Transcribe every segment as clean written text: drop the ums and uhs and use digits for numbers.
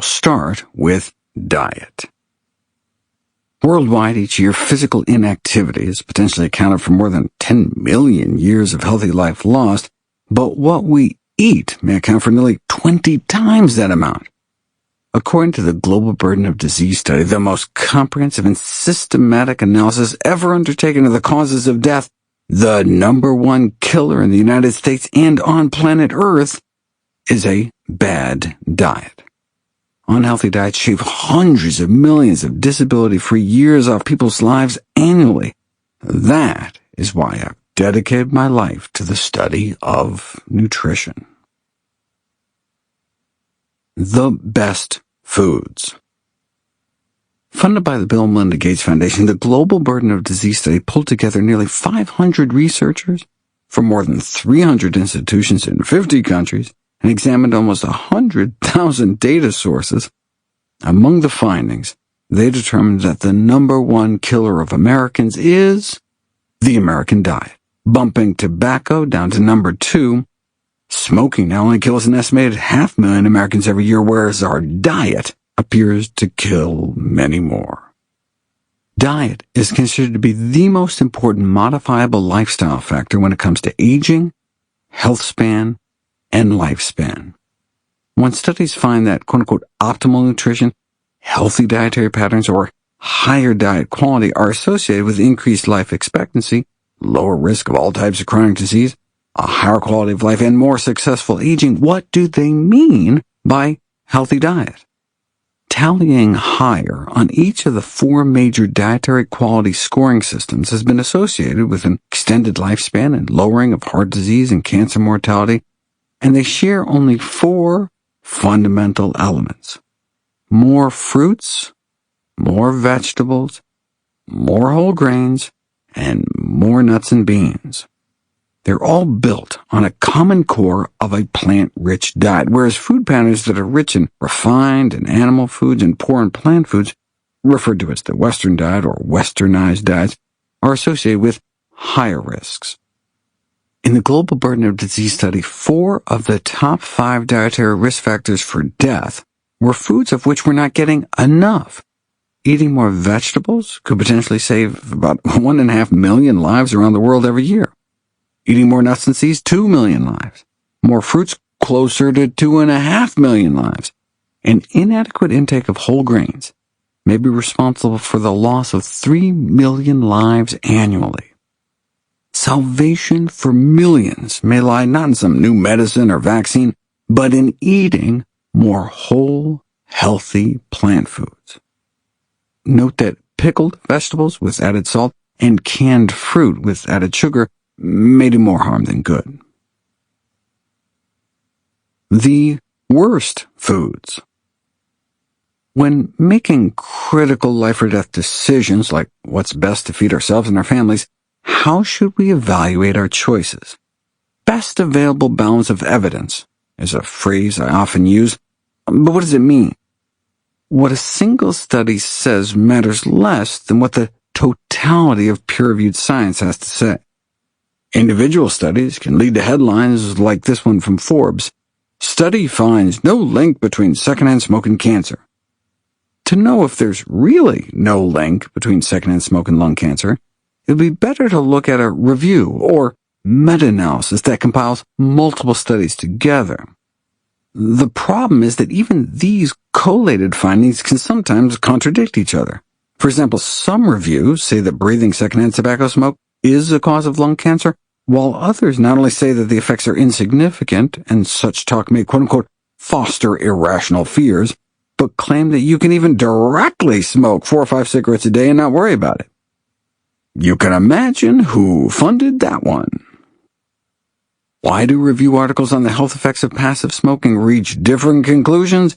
will start with diet. Worldwide, each year, physical inactivity is potentially accounted for more than 10 million years of healthy life lost, but what we eat may account for nearly 20 times that amount. According to the Global Burden of Disease Study, the most comprehensive and systematic analysis ever undertaken of the causes of death, the number one killer in the United States and on planet Earth is a bad diet. Unhealthy diets shave hundreds of millions of disability-free years off people's lives annually. That is why I've dedicated my life to the study of nutrition. The best foods. Funded by the Bill and Melinda Gates Foundation, the Global Burden of Disease Study pulled together nearly 500 researchers from more than 300 institutions in 50 countries and examined almost 100,000 data sources. Among the findings, they determined that the number one killer of Americans is the American diet, bumping tobacco down to number 2. Smoking now only kills an estimated 500,000 Americans every year, whereas our diet appears to kill many more. Diet is considered to be the most important modifiable lifestyle factor when it comes to aging, health span, and lifespan. When studies find that quote-unquote optimal nutrition, healthy dietary patterns, or higher diet quality are associated with increased life expectancy, lower risk of all types of chronic disease, a higher quality of life, and more successful aging, what do they mean by healthy diet? Tallying higher on each of the 4 major dietary quality scoring systems has been associated with an extended lifespan and lowering of heart disease and cancer mortality, and they share only 4 fundamental elements: more fruits, more vegetables, more whole grains, and more nuts and beans. They're all built on a common core of a plant-rich diet, whereas food patterns that are rich in refined and animal foods and poor in plant foods, referred to as the Western diet or westernized diets, are associated with higher risks. In the Global Burden of Disease Study, 4 of the top 5 dietary risk factors for death were foods of which we're not getting enough. Eating more vegetables could potentially save about 1.5 million lives around the world every year. Eating more nuts and seeds, 2 million lives. More fruits, closer to 2.5 million lives. An inadequate intake of whole grains may be responsible for the loss of 3 million lives annually. Salvation for millions may lie not in some new medicine or vaccine, but in eating more whole, healthy plant foods. Note that pickled vegetables with added salt and canned fruit with added sugar may do more harm than good. The worst foods. When making critical life or death decisions, like what's best to feed ourselves and our families, how should we evaluate our choices? Best available balance of evidence is a phrase I often use, but what does it mean? What a single study says matters less than what the totality of peer-reviewed science has to say. Individual studies can lead to headlines like this one from Forbes: "Study finds no link between secondhand smoke and cancer." To know if there's really no link between secondhand smoke and lung cancer, it would be better to look at a review or meta-analysis that compiles multiple studies together. The problem is that even these collated findings can sometimes contradict each other. For example, some reviews say that breathing secondhand tobacco smoke is a cause of lung cancer, while others not only say that the effects are insignificant, and such talk may quote-unquote foster irrational fears, but claim that you can even directly smoke 4 or 5 cigarettes a day and not worry about it. You can imagine who funded that one. Why do review articles on the health effects of passive smoking reach different conclusions?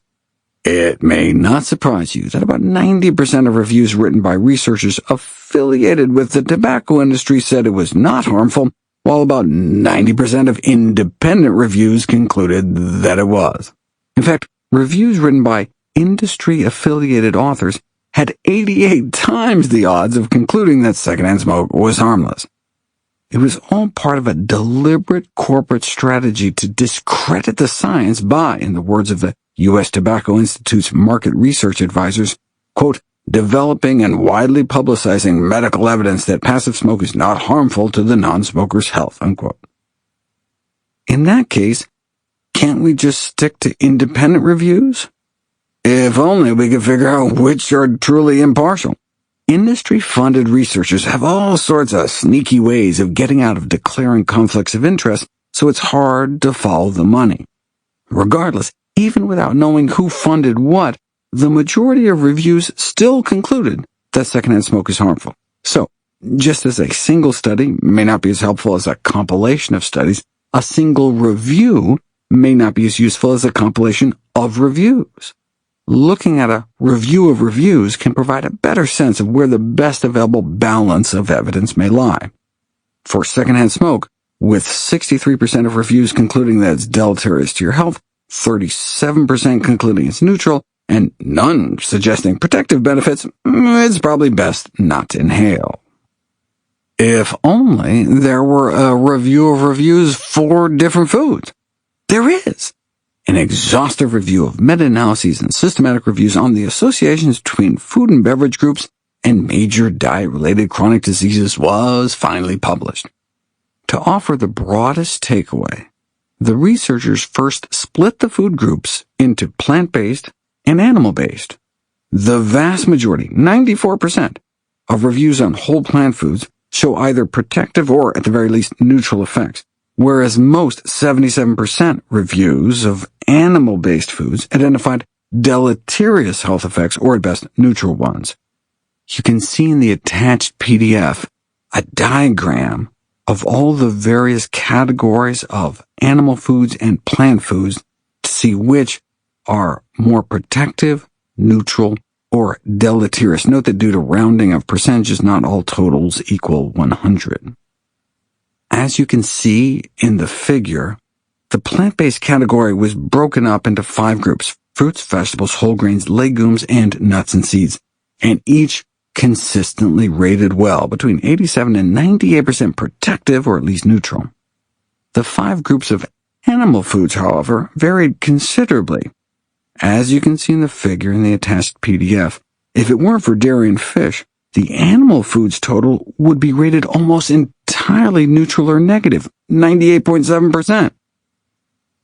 It may not surprise you that about 90% of reviews written by researchers affiliated with the tobacco industry said it was not harmful, while about 90% of independent reviews concluded that it was. In fact, reviews written by industry-affiliated authors had 88 times the odds of concluding that secondhand smoke was harmless. It was all part of a deliberate corporate strategy to discredit the science by, in the words of the U.S. Tobacco Institute's market research advisors, quote, developing and widely publicizing medical evidence that passive smoke is not harmful to the non-smoker's health, unquote. In that case, can't we just stick to independent reviews? If only we could figure out which are truly impartial. Industry-funded researchers have all sorts of sneaky ways of getting out of declaring conflicts of interest, so it's hard to follow the money. Regardless, even without knowing who funded what, the majority of reviews still concluded that secondhand smoke is harmful. So, just as a single study may not be as helpful as a compilation of studies, a single review may not be as useful as a compilation of reviews. Looking at a review of reviews can provide a better sense of where the best available balance of evidence may lie. For secondhand smoke, with 63% of reviews concluding that it's deleterious to your health, 37% concluding it's neutral, and none suggesting protective benefits, it's probably best not to inhale. If only there were a review of reviews for different foods. There is. An exhaustive review of meta-analyses and systematic reviews on the associations between food and beverage groups and major diet-related chronic diseases was finally published. To offer the broadest takeaway, the researchers first split the food groups into plant-based and animal-based. The vast majority, 94%, of reviews on whole plant foods show either protective or, at the very least, neutral effects, whereas most 77% reviews of animal-based foods identified deleterious health effects or, at best, neutral ones. You can see in the attached PDF a diagram of all the various categories of animal foods and plant foods to see which are more protective, neutral, or deleterious. Note that due to rounding of percentages, not all totals equal 100. As you can see in the figure, the plant-based category was broken up into 5 groups: fruits, vegetables, whole grains, legumes, and nuts and seeds, and each consistently rated well, between 87 and 98% protective or at least neutral. The 5 groups of animal foods, however, varied considerably. As you can see in the figure in the attached PDF, if it weren't for dairy and fish, the animal foods total would be rated almost entirely neutral or negative, 98.7%.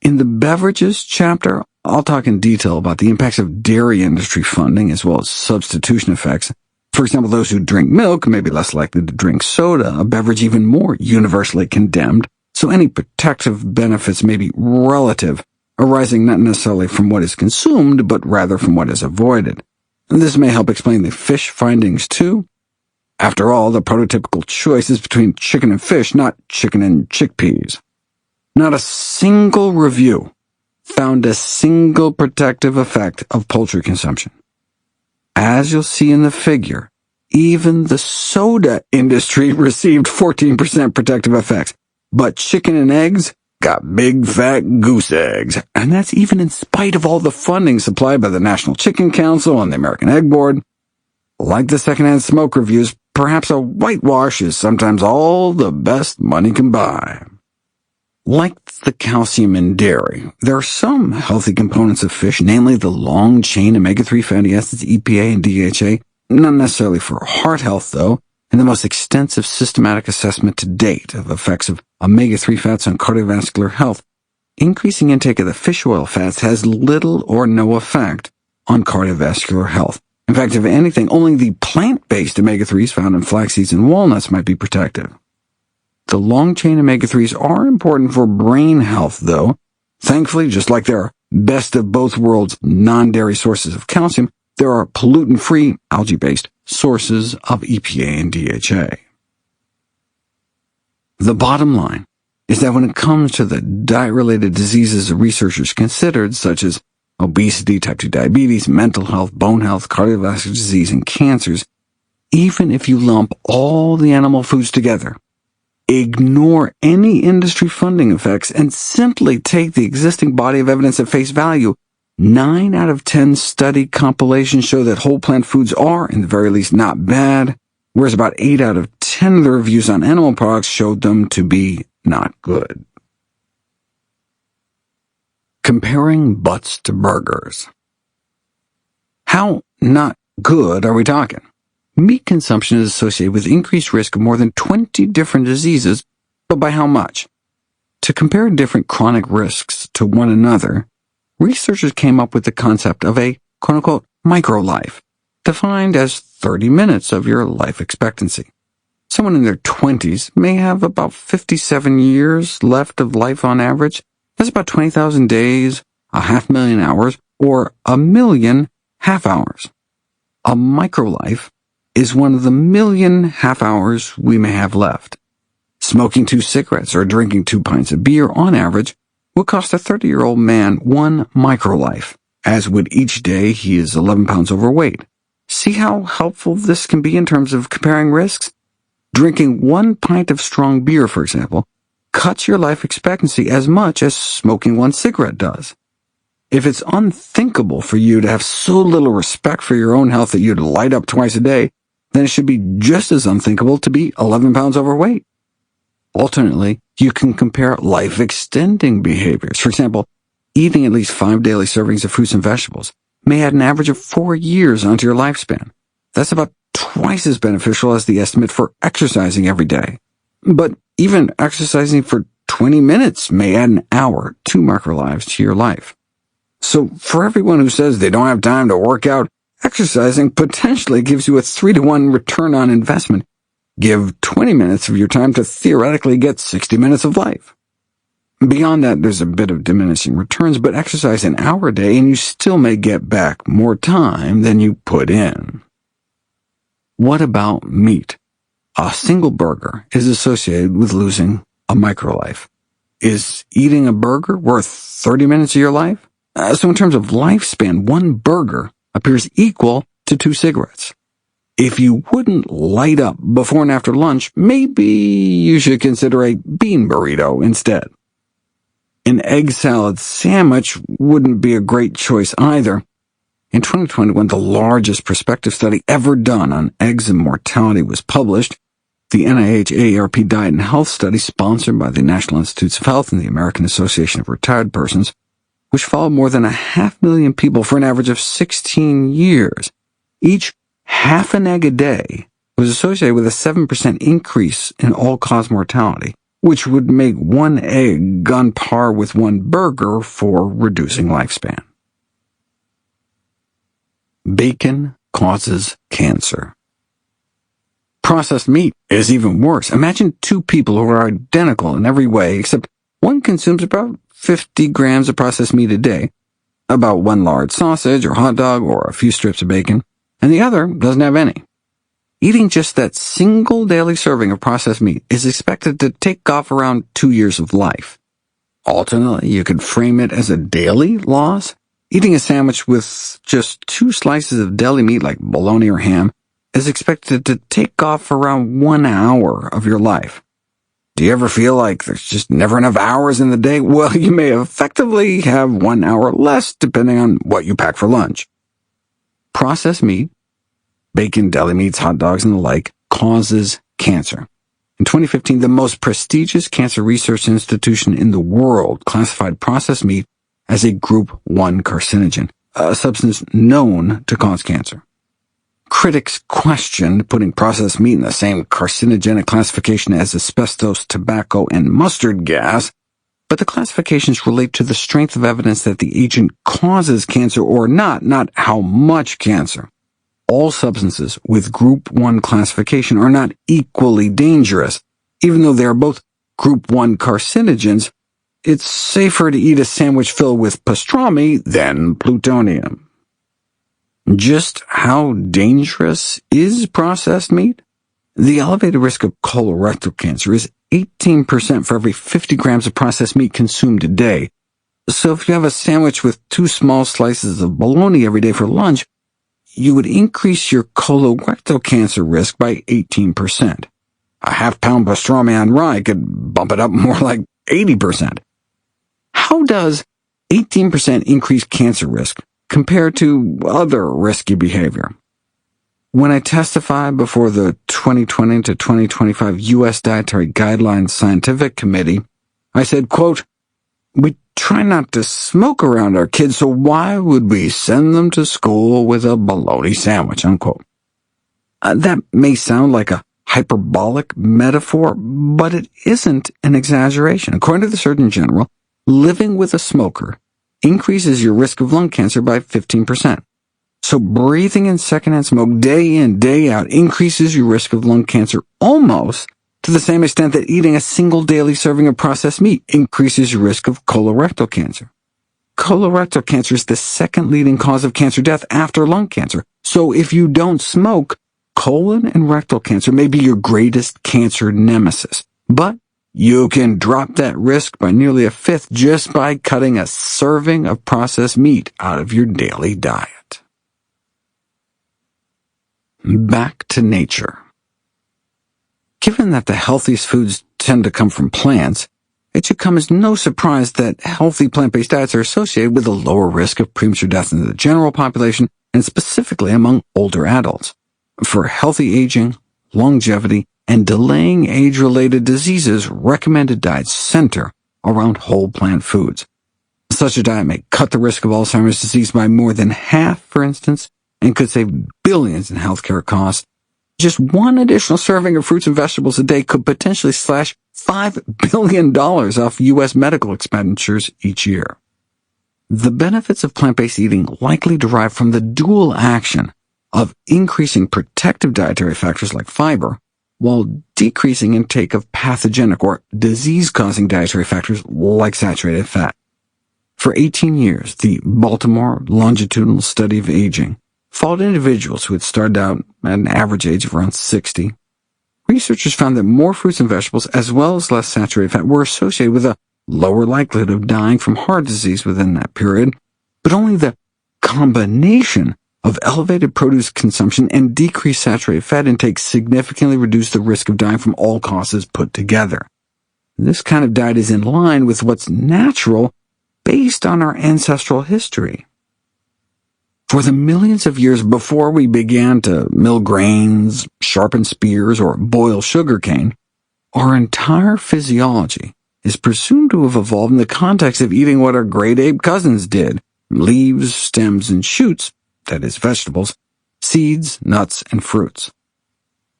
In the beverages chapter, I'll talk in detail about the impacts of dairy industry funding as well as substitution effects. For example, those who drink milk may be less likely to drink soda, a beverage even more universally condemned, so any protective benefits may be relative, arising not necessarily from what is consumed, but rather from what is avoided. This may help explain the fish findings too. After all, the prototypical choice is between chicken and fish, not chicken and chickpeas. Not a single review found a single protective effect of poultry consumption. As you'll see in the figure, even the soda industry received 14% protective effects, but chicken and eggs got big fat goose eggs, and that's even in spite of all the funding supplied by the National Chicken Council and the American Egg Board. Like the secondhand smoke reviews, perhaps a whitewash is sometimes all the best money can buy. Like the calcium in dairy, there are some healthy components of fish, namely the long-chain omega-3 fatty acids, EPA and DHA, not necessarily for heart health, though, and the most extensive systematic assessment to date of effects of omega-3 fats on cardiovascular health. Increasing intake of the fish oil fats has little or no effect on cardiovascular health. In fact, if anything, only the plant-based omega-3s found in flax seeds and walnuts might be protective. The long-chain omega-3s are important for brain health, though. Thankfully, just like there are best of both worlds non-dairy sources of calcium, there are pollutant-free, algae-based sources of EPA and DHA. The bottom line is that when it comes to the diet-related diseases researchers considered, such as obesity, type 2 diabetes, mental health, bone health, cardiovascular disease, and cancers, even if you lump all the animal foods together, ignore any industry funding effects, and simply take the existing body of evidence at face value, 9 out of 10 study compilations show that whole plant foods are, in the very least, not bad, whereas about 8 out of 10 of the reviews on animal products showed them to be not good. Comparing butts to burgers. How not good are we talking? Meat consumption is associated with increased risk of more than 20 different diseases, but by how much? To compare different chronic risks to one another, researchers came up with the concept of a quote-unquote microlife, defined as 30 minutes of your life expectancy. Someone in their 20s may have about 57 years left of life on average. That's about 20,000 days, 500,000 hours, or 1,000,000 half hours. A microlife is one of the 1,000,000 half hours we may have left. Smoking 2 cigarettes or drinking 2 pints of beer on average would cost a 30-year-old man 1 microlife, as would each day he is 11 pounds overweight. See how helpful this can be in terms of comparing risks? Drinking 1 pint of strong beer, for example, cuts your life expectancy as much as smoking 1 cigarette does. If it's unthinkable for you to have so little respect for your own health that you'd light up twice a day, then it should be just as unthinkable to be 11 pounds overweight. Alternately, you can compare life-extending behaviors. For example, eating at least 5 daily servings of fruits and vegetables may add an average of 4 years onto your lifespan. That's about twice as beneficial as the estimate for exercising every day. But even exercising for 20 minutes may add an hour, 2 microlives to your life. So for everyone who says they don't have time to work out, exercising potentially gives you a 3-to-1 return on investment. Give 20 minutes of your time to theoretically get 60 minutes of life. Beyond that, there's a bit of diminishing returns, but exercise an hour a day and you still may get back more time than you put in. What about meat? A single burger is associated with losing a microlife. Is eating a burger worth 30 minutes of your life? So in terms of lifespan, 1 burger appears equal to 2 cigarettes. If you wouldn't light up before and after lunch, maybe you should consider a bean burrito instead. An egg salad sandwich wouldn't be a great choice either. In 2021, the largest prospective study ever done on eggs and mortality was published. The NIH AARP Diet and Health Study, sponsored by the National Institutes of Health and the American Association of Retired Persons, which followed more than 500,000 people for an average of 16 years. Each half an egg a day was associated with a 7% increase in all-cause mortality, which would make 1 egg on par with 1 burger for reducing lifespan. Bacon causes cancer. Processed meat is even worse. Imagine 2 people who are identical in every way, except one consumes about 50 grams of processed meat a day, about 1 large sausage or hot dog or a few strips of bacon, and the other doesn't have any. Eating just that single daily serving of processed meat is expected to take off around 2 years of life. Alternately, you could frame it as a daily loss. Eating a sandwich with just 2 slices of deli meat like bologna or ham is expected to take off around 1 hour of your life. Do you ever feel like there's just never enough hours in the day? Well, you may effectively have 1 hour less depending on what you pack for lunch. Processed meat, bacon, deli meats, hot dogs, and the like, causes cancer. In 2015, the most prestigious cancer research institution in the world classified processed meat as a Group 1 carcinogen, a substance known to cause cancer. Critics questioned putting processed meat in the same carcinogenic classification as asbestos, tobacco, and mustard gas, but the classifications relate to the strength of evidence that the agent causes cancer or not how much cancer. All substances with Group 1 classification are not equally dangerous. Even though they are both Group 1 carcinogens, it's safer to eat a sandwich filled with pastrami than plutonium. Just how dangerous is processed meat? The elevated risk of colorectal cancer is 18% for every 50 grams of processed meat consumed a day. So if you have a sandwich with 2 small slices of bologna every day for lunch, you would increase your colorectal cancer risk by 18%. A half-pound pastrami on rye could bump it up more like 80%. How does 18% increased cancer risk compare to other risky behavior? When I testified before the 2020 to 2025 U.S. Dietary Guidelines Scientific Committee, I said, quote, "We try not to smoke around our kids, so why would we send them to school with a bologna sandwich?" Unquote. That may sound like a hyperbolic metaphor, but it isn't an exaggeration. According to the Surgeon General, living with a smoker increases your risk of lung cancer by 15%. So breathing in secondhand smoke day in, day out increases your risk of lung cancer almost to the same extent that eating a single daily serving of processed meat increases your risk of colorectal cancer. Colorectal cancer is the second leading cause of cancer death after lung cancer. So if you don't smoke, colon and rectal cancer may be your greatest cancer nemesis. But you can drop that risk by nearly a fifth just by cutting a serving of processed meat out of your daily diet. Back to nature. Given that the healthiest foods tend to come from plants, it should come as no surprise that healthy plant-based diets are associated with a lower risk of premature death in the general population, and specifically among older adults. For healthy aging, longevity, and delaying age-related diseases, recommended diets center around whole plant foods. Such a diet may cut the risk of Alzheimer's disease by more than half, for instance, and could save billions in healthcare costs. Just one additional serving of fruits and vegetables a day could potentially slash $5 billion off U.S. medical expenditures each year. The benefits of plant-based eating likely derive from the dual action of increasing protective dietary factors like fiber, while decreasing intake of pathogenic or disease-causing dietary factors like saturated fat. For 18 years, the Baltimore Longitudinal Study of Aging followed individuals who had started out at an average age of around 60. Researchers found that more fruits and vegetables, as well as less saturated fat, were associated with a lower likelihood of dying from heart disease within that period, but only the combination of elevated produce consumption and decreased saturated fat intake significantly reduced the risk of dying from all causes put together. This kind of diet is in line with what's natural based on our ancestral history. For the millions of years before we began to mill grains, sharpen spears, or boil sugarcane, our entire physiology is presumed to have evolved in the context of eating what our great ape cousins did: leaves, stems, and shoots, that is, vegetables, seeds, nuts, and fruits.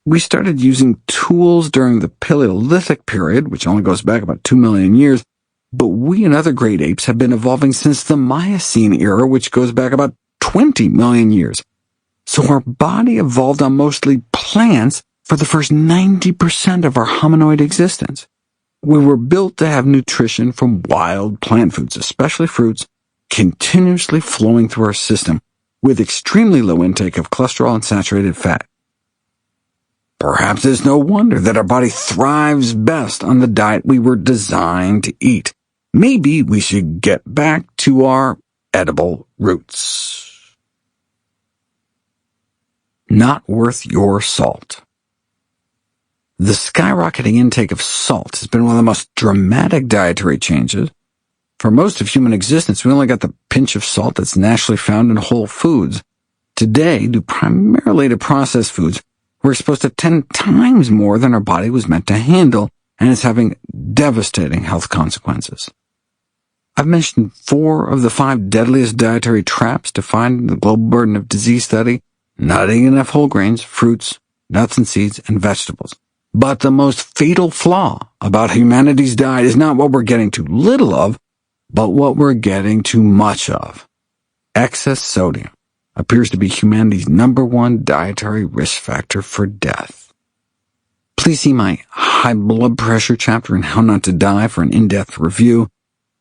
We started using tools during the Paleolithic period, which only goes back about 2 million years, but we and other great apes have been evolving since the Miocene era, which goes back about 20 million years. So our body evolved on mostly plants for the first 90% of our hominoid existence. We were built to have nutrition from wild plant foods, especially fruits, continuously flowing through our system, with extremely low intake of cholesterol and saturated fat. Perhaps it's no wonder that our body thrives best on the diet we were designed to eat. Maybe we should get back to our edible roots. Not worth your salt. The skyrocketing intake of salt has been one of the most dramatic dietary changes. For most of human existence, we only got the pinch of salt that's naturally found in whole foods. Today, due primarily to processed foods, we're exposed to 10 times more than our body was meant to handle, and it's having devastating health consequences. I've mentioned 4 of the 5 deadliest dietary traps defined in the Global Burden of Disease study: not eating enough whole grains, fruits, nuts and seeds, and vegetables. But the most fatal flaw about humanity's diet is not what we're getting too little of, but what we're getting too much of. Excess sodium appears to be humanity's #1 dietary risk factor for death. Please see my high blood pressure chapter in How Not to Die for an in-depth review.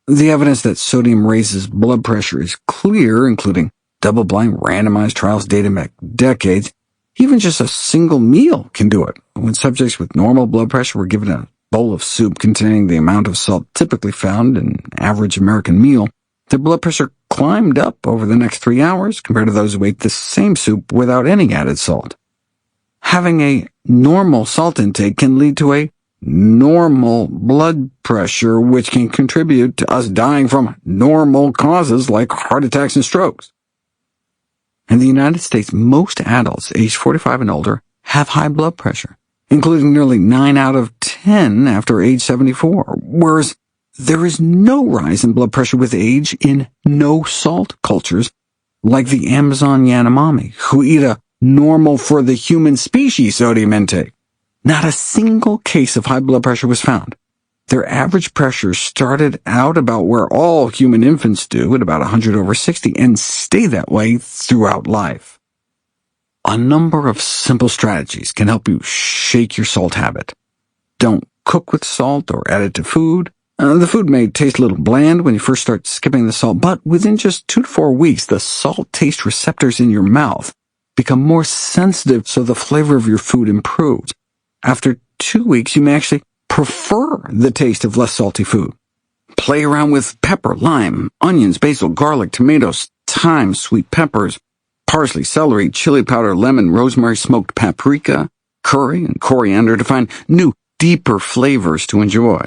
The evidence that sodium raises blood pressure is clear, including double-blind randomized trials dating back decades. Even just a single meal can do it. When subjects with normal blood pressure were given a bowl of soup containing the amount of salt typically found in an average American meal, their blood pressure climbed up over the next 3 hours compared to those who ate the same soup without any added salt. Having a normal salt intake can lead to a normal blood pressure, which can contribute to us dying from normal causes like heart attacks and strokes. In the United States, most adults aged 45 and older have high blood pressure, including nearly 9 out of 10 after age 74, whereas there is no rise in blood pressure with age in no-salt cultures like the Amazon Yanomami, who eat a normal for the human species sodium intake. Not a single case of high blood pressure was found. Their average pressure started out about where all human infants do, at about 100/60, and stay that way throughout life. A number of simple strategies can help you shake your salt habit. Don't cook with salt or add it to food. The food may taste a little bland when you first start skipping the salt, but within just 2 to 4 weeks, the salt taste receptors in your mouth become more sensitive, so the flavor of your food improves. After 2 weeks, you may actually prefer the taste of less salty food. Play around with pepper, lime, onions, basil, garlic, tomatoes, thyme, sweet peppers, parsley, celery, chili powder, lemon, rosemary, smoked paprika, curry, and coriander to find new, deeper flavors to enjoy.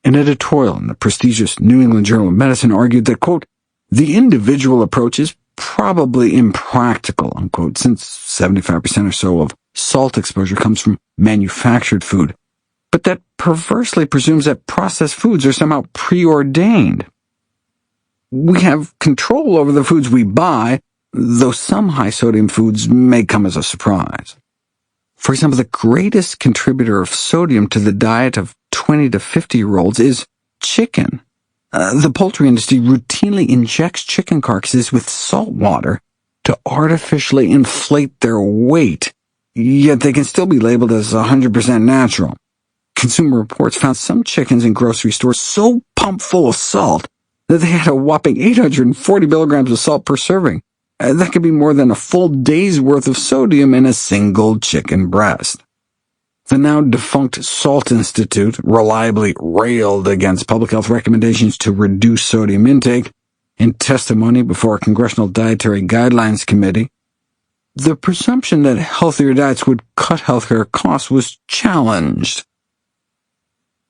An editorial in the prestigious New England Journal of Medicine argued that, quote, the individual approach is probably impractical, unquote, since 75% or so of salt exposure comes from manufactured food, but that perversely presumes that processed foods are somehow preordained. We have control over the foods we buy, though some high-sodium foods may come as a surprise. For example, the greatest contributor of sodium to the diet of 20 to 50-year-olds is chicken. The poultry industry routinely injects chicken carcasses with salt water to artificially inflate their weight, yet they can still be labeled as 100% natural. Consumer Reports found some chickens in grocery stores so pumped full of salt that they had a whopping 840 milligrams of salt per serving. That could be more than a full day's worth of sodium in a single chicken breast. The now defunct Salt Institute reliably railed against public health recommendations to reduce sodium intake. In testimony before a Congressional Dietary Guidelines Committee, the presumption that healthier diets would cut healthcare costs was challenged.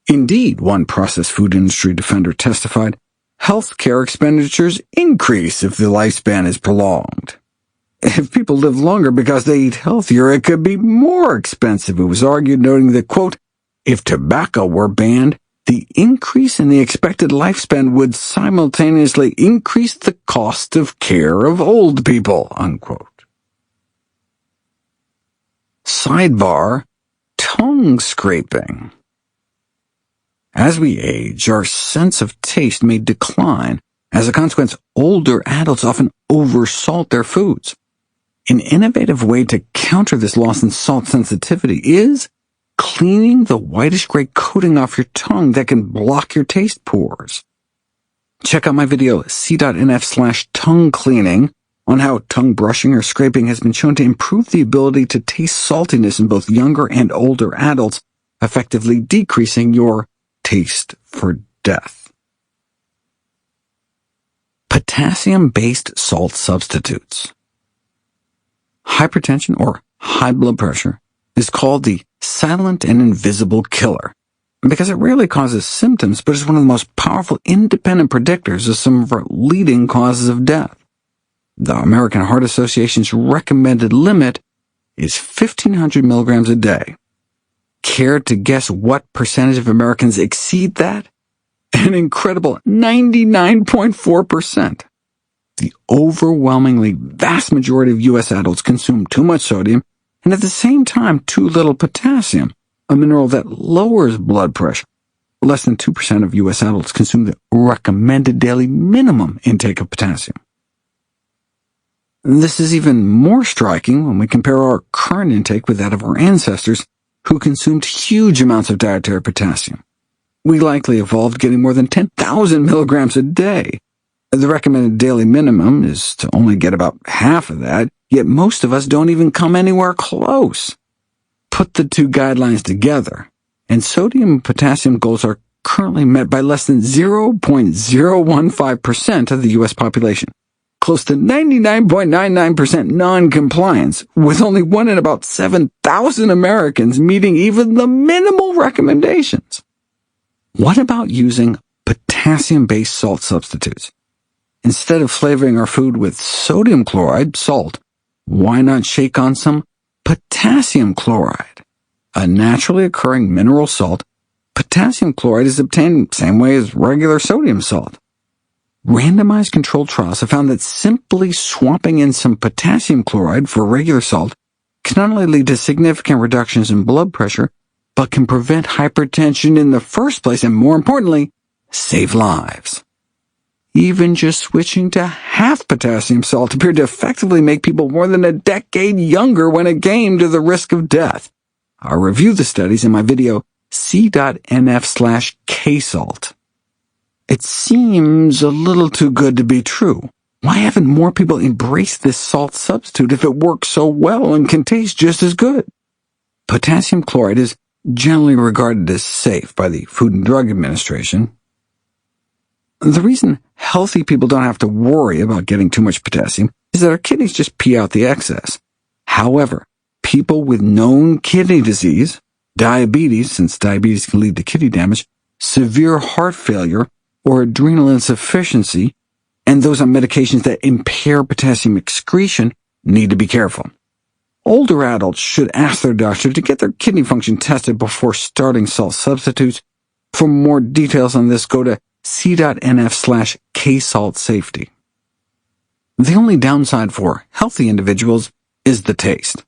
Indeed, one processed food industry defender testified, healthcare expenditures increase if the lifespan is prolonged. If people live longer because they eat healthier, it could be more expensive, it was argued, noting that, quote, if tobacco were banned, the increase in the expected lifespan would simultaneously increase the cost of care of old people, unquote. Sidebar, tongue scraping. As we age, our sense of taste may decline. As a consequence, older adults often oversalt their foods. An innovative way to counter this loss in salt sensitivity is cleaning the whitish-gray coating off your tongue that can block your taste pores. Check out my video, c.nf/tongue cleaning, on how tongue brushing or scraping has been shown to improve the ability to taste saltiness in both younger and older adults, effectively decreasing your taste for death. Potassium-based salt substitutes. Hypertension or high blood pressure is called the silent and invisible killer because it rarely causes symptoms, but is one of the most powerful independent predictors of some of our leading causes of death. The American Heart Association's recommended limit is 1,500 milligrams a day. Care to guess what percentage of Americans exceed that? An incredible 99.4%. The overwhelmingly vast majority of U.S. adults consume too much sodium and at the same time too little potassium, a mineral that lowers blood pressure. Less than 2% of U.S. adults consume the recommended daily minimum intake of potassium. This is even more striking when we compare our current intake with that of our ancestors, who consumed huge amounts of dietary potassium. We likely evolved getting more than 10,000 milligrams a day. The recommended daily minimum is to only get about half of that, yet most of us don't even come anywhere close. Put the two guidelines together, and sodium and potassium goals are currently met by less than 0.015% of the U.S. population, close to 99.99% non-compliance, with only 1 in about 7,000 Americans meeting even the minimal recommendations. What about using potassium-based salt substitutes? Instead of flavoring our food with sodium chloride, salt, why not shake on some potassium chloride? A naturally occurring mineral salt, potassium chloride is obtained the same way as regular sodium salt. Randomized controlled trials have found that simply swapping in some potassium chloride for regular salt can not only lead to significant reductions in blood pressure, but can prevent hypertension in the first place and, more importantly, save lives. Even just switching to half potassium salt appeared to effectively make people more than a decade younger when it came to the risk of death. I'll review the studies in my video c.nf/ksalt. It seems a little too good to be true. Why haven't more people embraced this salt substitute if it works so well and can taste just as good? Potassium chloride is generally regarded as safe by the Food and Drug Administration. The reason healthy people don't have to worry about getting too much potassium is that our kidneys just pee out the excess. However, people with known kidney disease, diabetes, since diabetes can lead to kidney damage, severe heart failure, or adrenal insufficiency, and those on medications that impair potassium excretion need to be careful. Older adults should ask their doctor to get their kidney function tested before starting salt substitutes. For more details on this, go to c.nf/ksalt safety. The only downside for healthy individuals is the taste.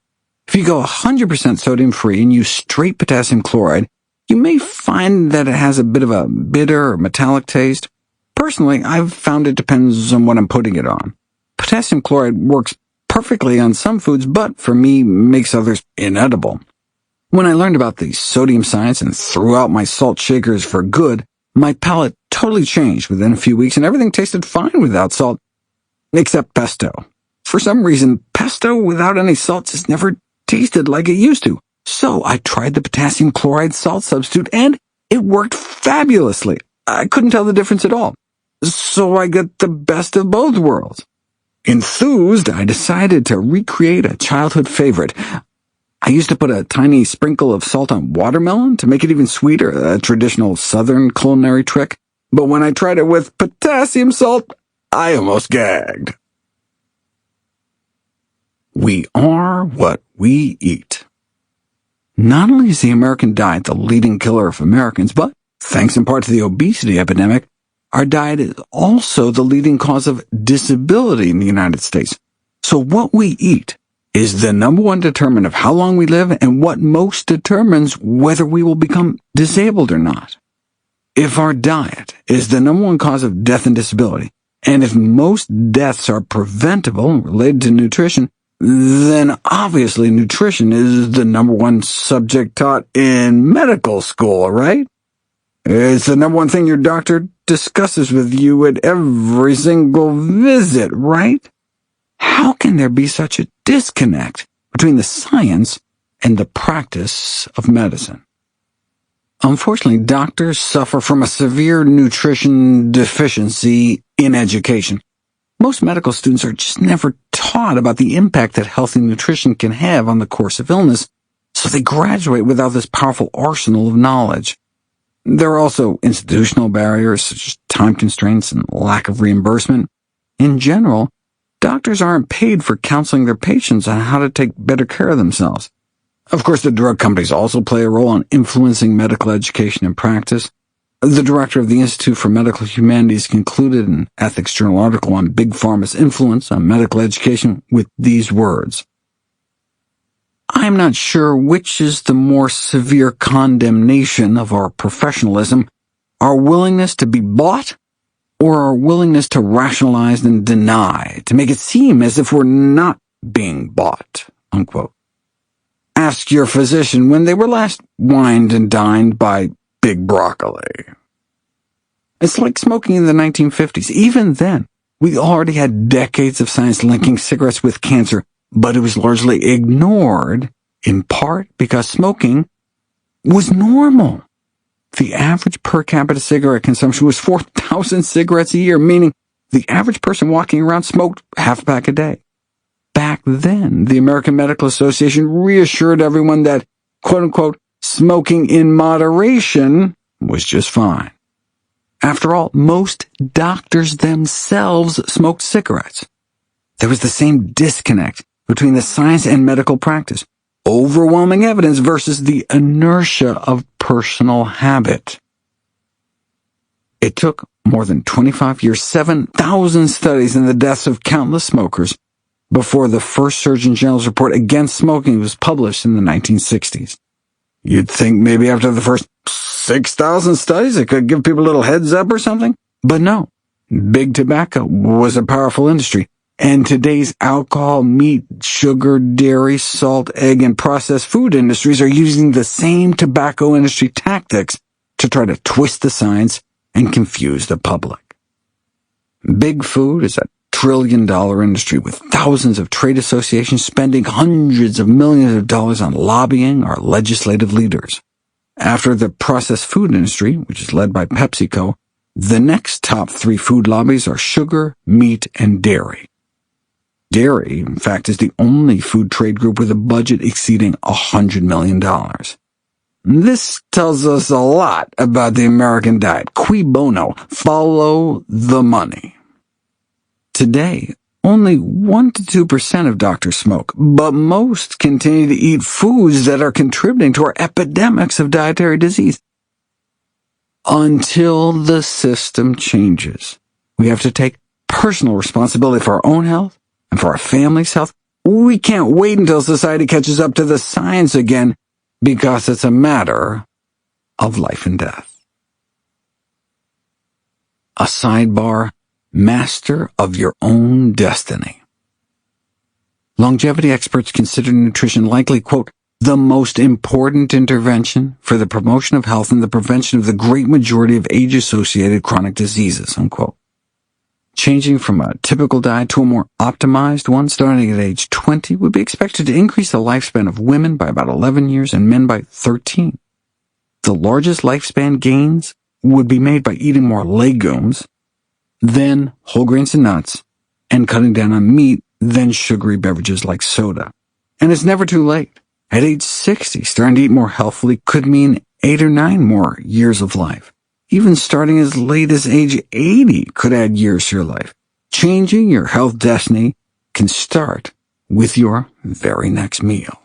If you go 100% sodium-free and use straight potassium chloride, you may find that it has a bit of a bitter or metallic taste. Personally, I've found it depends on what I'm putting it on. Potassium chloride works perfectly on some foods, but for me, makes others inedible. When I learned about the sodium science and threw out my salt shakers for good, my palate totally changed within a few weeks and everything tasted fine without salt, except pesto. For some reason, pesto without any salt just never tasted like it used to. So I tried the potassium chloride salt substitute, and it worked fabulously. I couldn't tell the difference at all. So I got the best of both worlds. Enthused, I decided to recreate a childhood favorite. I used to put a tiny sprinkle of salt on watermelon to make it even sweeter, a traditional southern culinary trick. But when I tried it with potassium salt, I almost gagged. We are what we eat. Not only is the American diet the leading killer of Americans, but, thanks in part to the obesity epidemic, our diet is also the leading cause of disability in the United States. So what we eat is the number one determinant of how long we live and what most determines whether we will become disabled or not. If our diet is the number one cause of death and disability, and if most deaths are preventable and related to nutrition, then obviously nutrition is the number one subject taught in medical school, right? It's the number one thing your doctor discusses with you at every single visit, right? How can there be such a disconnect between the science and the practice of medicine? Unfortunately, doctors suffer from a severe nutrition deficiency in education. Most medical students are just never taught about the impact that healthy nutrition can have on the course of illness, so they graduate without this powerful arsenal of knowledge. There are also institutional barriers, such as time constraints and lack of reimbursement. In general, doctors aren't paid for counseling their patients on how to take better care of themselves. Of course, the drug companies also play a role in influencing medical education and practice. The director of the Institute for Medical Humanities concluded an Ethics Journal article on Big Pharma's influence on medical education with these words: "I'm not sure which is the more severe condemnation of our professionalism, our willingness to be bought or our willingness to rationalize and deny, to make it seem as if we're not being bought," unquote. Ask your physician when they were last wined and dined by Big Broccoli. It's like smoking in the 1950s. Even then, we already had decades of science linking cigarettes with cancer, but it was largely ignored, in part because smoking was normal. The average per capita cigarette consumption was 4,000 cigarettes a year, meaning the average person walking around smoked half a pack a day. Back then, the American Medical Association reassured everyone that, quote-unquote, smoking in moderation was just fine. After all, most doctors themselves smoked cigarettes. There was the same disconnect between the science and medical practice. Overwhelming evidence versus the inertia of personal habit. It took more than 25 years, 7,000 studies, and the deaths of countless smokers before the first Surgeon General's report against smoking was published in the 1960s. You'd think maybe after the first 6,000 studies it could give people a little heads up or something, but no. Big tobacco was a powerful industry, and today's alcohol, meat, sugar, dairy, salt, egg, and processed food industries are using the same tobacco industry tactics to try to twist the science and confuse the public. Big food is a trillion-dollar industry with thousands of trade associations spending hundreds of millions of dollars on lobbying our legislative leaders. After the processed food industry, which is led by PepsiCo, the next top 3 food lobbies are sugar, meat, and dairy. Dairy, in fact, is the only food trade group with a budget exceeding $100 million. This tells us a lot about the American diet. Cui bono? Follow the money. Today, only 1 to 2% of doctors smoke, but most continue to eat foods that are contributing to our epidemics of dietary disease. Until the system changes, we have to take personal responsibility for our own health and for our family's health. We can't wait until society catches up to the science again, because it's a matter of life and death. A sidebar: master of your own destiny. Longevity experts consider nutrition likely, quote, the most important intervention for the promotion of health and the prevention of the great majority of age-associated chronic diseases, unquote. Changing from a typical diet to a more optimized one starting at age 20 would be expected to increase the lifespan of women by about 11 years and men by 13. The largest lifespan gains would be made by eating more legumes, then whole grains and nuts, and cutting down on meat, then sugary beverages like soda. And it's never too late. At age 60, starting to eat more healthfully could mean 8 or 9 more years of life. Even starting as late as age 80 could add years to your life. Changing your health destiny can start with your very next meal.